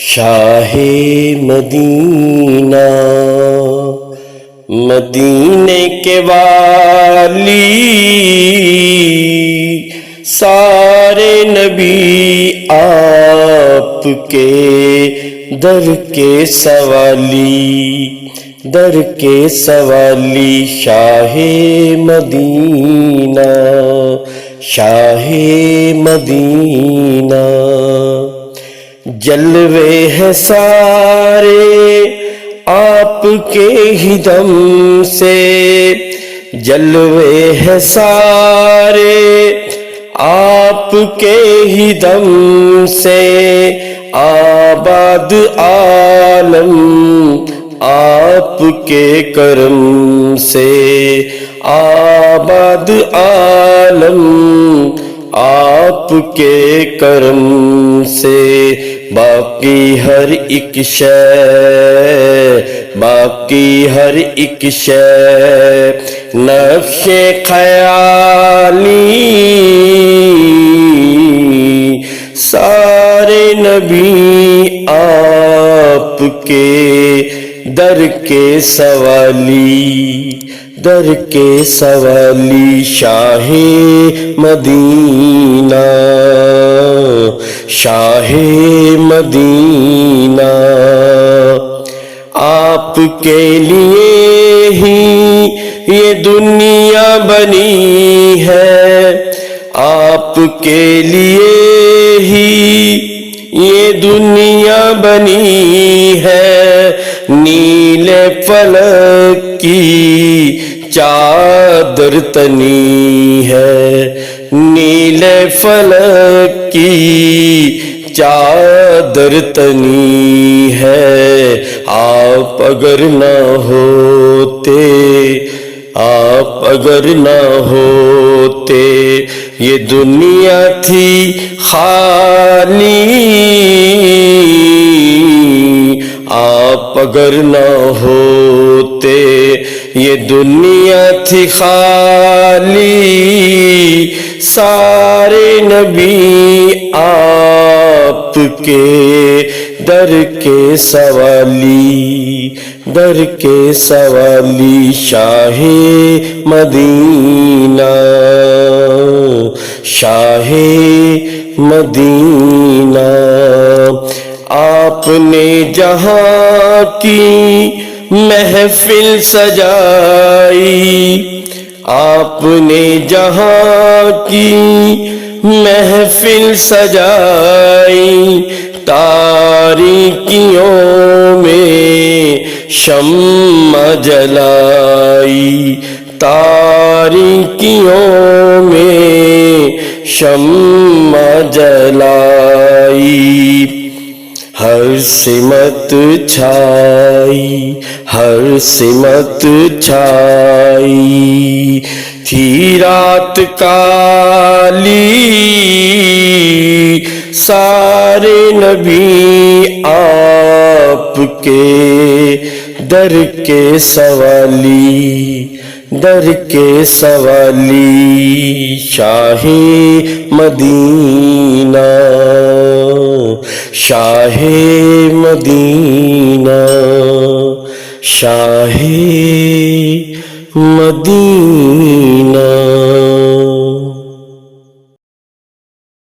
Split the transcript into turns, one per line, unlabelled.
شاہ مدینہ مدینے کے والی سارے نبی آپ کے در کے سوالی شاہ مدینہ شاہ مدینہ جلوے ہیں سارے آپ کے ہی دم سے جلوے ہیں سارے آپ کے ہی دم سے آباد عالم آپ کے کرم سے آباد عالم آپ کے کرم سے باقی ہر ایک شے نقش خیالی سارے نبی آپ کے در کے سوالی شاہ مدینہ شاہ مدینہ آپ کے لیے ہی یہ دنیا بنی ہے آپ کے لیے ہی یہ دنیا بنی ہے نیل فلک کی چادر تنی ہے نیل فلک کی چادر تنی ہے آپ اگر نہ ہوتے یہ دنیا تھی خالی آپ اگر نہ ہوتے یہ دنیا تھی خالی سارے نبی آپ کے در کے سوالی شاہ مدینہ شاہ مدینہ آپ نے جہاں کی محفل سجائی آپ نے جہاں کی محفل سجائی تاریکیوں میں شمع جلائی تاریکیوں میں شمع جلائی ہر سمت چھائی تھی رات کالی سارے نبی آپ کے در کے سوالی شاہ مدینہ شاہ مدینہ شاہ مدینہ